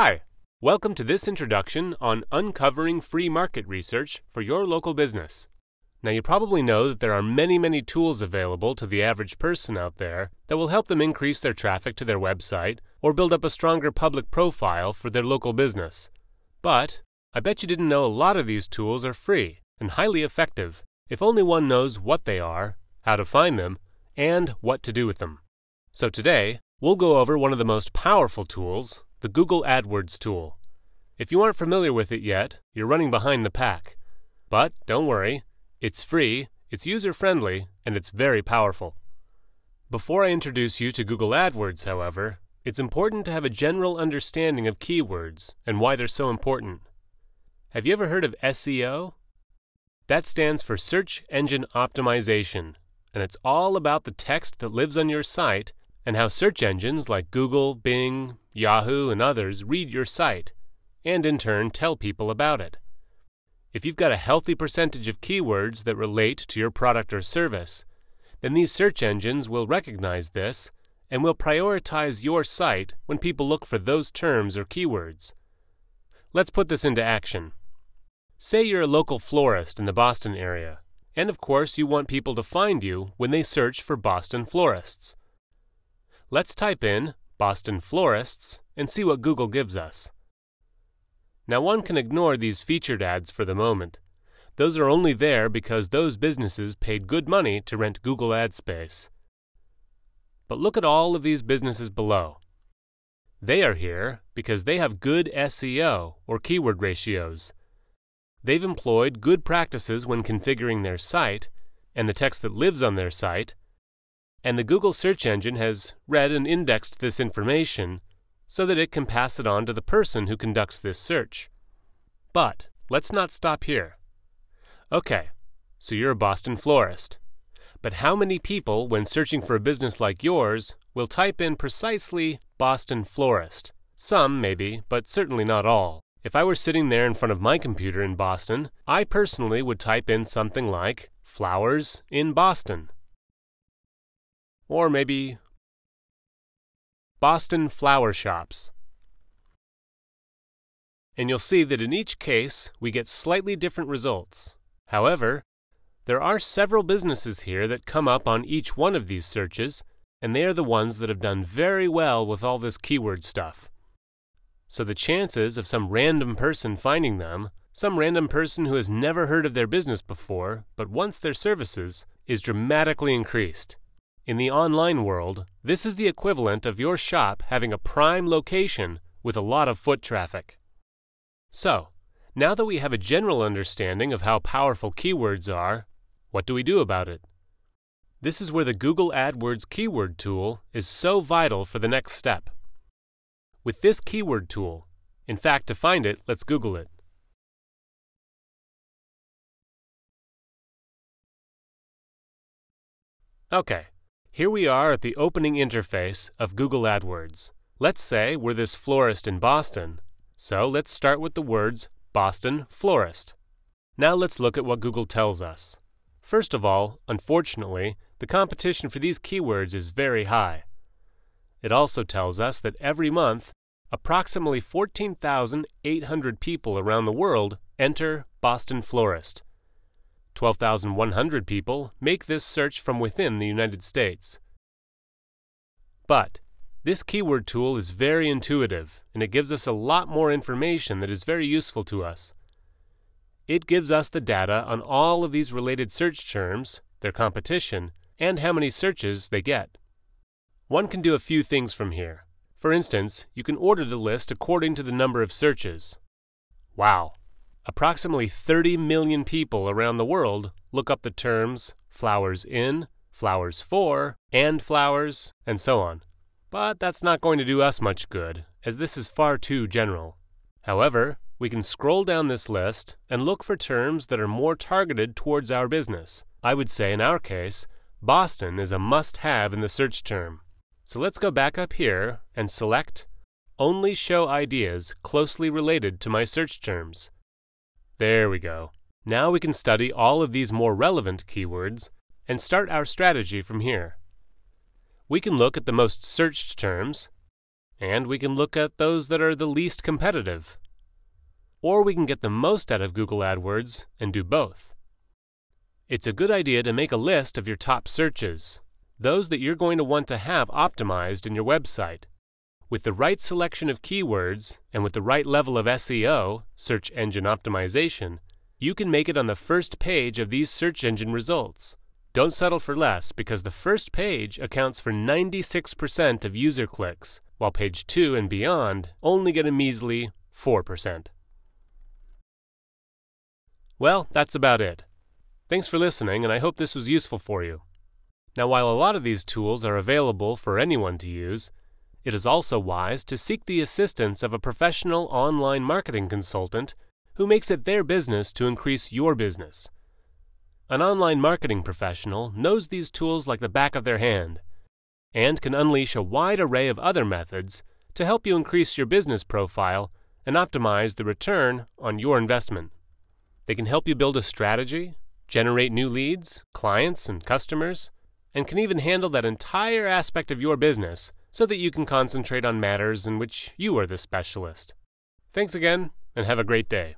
Hi, welcome to this introduction on uncovering free market research for your local business. Now you probably know that there are many tools available to the average person out there that will help them increase their traffic to their website or build up a stronger public profile for their local business. But I bet you didn't know a lot of these tools are free and highly effective if only one knows what they are, how to find them, and what to do with them. So today, we'll go over one of the most powerful tools, the Google AdWords tool. If you aren't familiar with it yet, you're running behind the pack. But don't worry, it's free, it's user-friendly, and it's very powerful. Before I introduce you to Google AdWords, however, it's important to have a general understanding of keywords and why they're so important. Have you ever heard of SEO? That stands for Search Engine Optimization, and it's all about the text that lives on your site and how search engines like Google, Bing, Yahoo, and others read your site, and in turn tell people about it. If you've got a healthy percentage of keywords that relate to your product or service, then these search engines will recognize this and will prioritize your site when people look for those terms or keywords. Let's put this into action. Say you're a local florist in the Boston area, and of course you want people to find you when they search for Boston florists. Let's type in Boston florists and see what Google gives us. Now one can ignore these featured ads for the moment. Those are only there because those businesses paid good money to rent Google ad space. But look at all of these businesses below. They are here because they have good SEO or keyword ratios. They've employed good practices when configuring their site and the text that lives on their site, and the Google search engine has read and indexed this information so that it can pass it on to the person who conducts this search. But let's not stop here. Okay, so you're a Boston florist. But how many people, when searching for a business like yours, will type in precisely Boston florist? Some, maybe, but certainly not all. If I were sitting there in front of my computer in Boston, I personally would type in something like flowers in Boston. Or maybe Boston flower shops. And you'll see that in each case we get slightly different results. However, there are several businesses here that come up on each one of these searches, and they are the ones that have done very well with all this keyword stuff. So the chances of some random person finding them, some random person who has never heard of their business before but wants their services, is dramatically increased. In the online world, this is the equivalent of your shop having a prime location with a lot of foot traffic. So, now that we have a general understanding of how powerful keywords are, what do we do about it? This is where the Google AdWords keyword tool is so vital for the next step. With this keyword tool, in fact, to find it, let's Google it. Okay. Here we are at the opening interface of Google AdWords. Let's say we're this florist in Boston, so let's start with the words Boston florist. Now let's look at what Google tells us. First of all, unfortunately, the competition for these keywords is very high. It also tells us that every month, approximately 14,800 people around the world enter Boston florist. 12,100 people make this search from within the United States. But this keyword tool is very intuitive, and it gives us a lot more information that is very useful to us. It gives us the data on all of these related search terms, their competition, and how many searches they get. One can do a few things from here. For instance, you can order the list according to the number of searches. Wow! Approximately 30 million people around the world look up the terms flowers in, flowers for, and flowers, and so on. But that's not going to do us much good, as this is far too general. However, we can scroll down this list and look for terms that are more targeted towards our business. I would say in our case, Boston is a must-have in the search term. So let's go back up here and select Only Show Ideas Closely Related to My Search Terms. There we go. Now we can study all of these more relevant keywords and start our strategy from here. We can look at the most searched terms, and we can look at those that are the least competitive. Or we can get the most out of Google AdWords and do both. It's a good idea to make a list of your top searches, those that you're going to want to have optimized in your website. With the right selection of keywords and with the right level of SEO, search engine optimization, you can make it on the first page of these search engine results. Don't settle for less, because the first page accounts for 96% of user clicks, while page 2 and beyond only get a measly 4%. Well, that's about it. Thanks for listening, and I hope this was useful for you. Now, while a lot of these tools are available for anyone to use, it is also wise to seek the assistance of a professional online marketing consultant who makes it their business to increase your business. An online marketing professional knows these tools like the back of their hand and can unleash a wide array of other methods to help you increase your business profile and optimize the return on your investment. They can help you build a strategy, generate new leads, clients, and customers, and can even handle that entire aspect of your business so that you can concentrate on matters in which you are the specialist. Thanks again, and have a great day.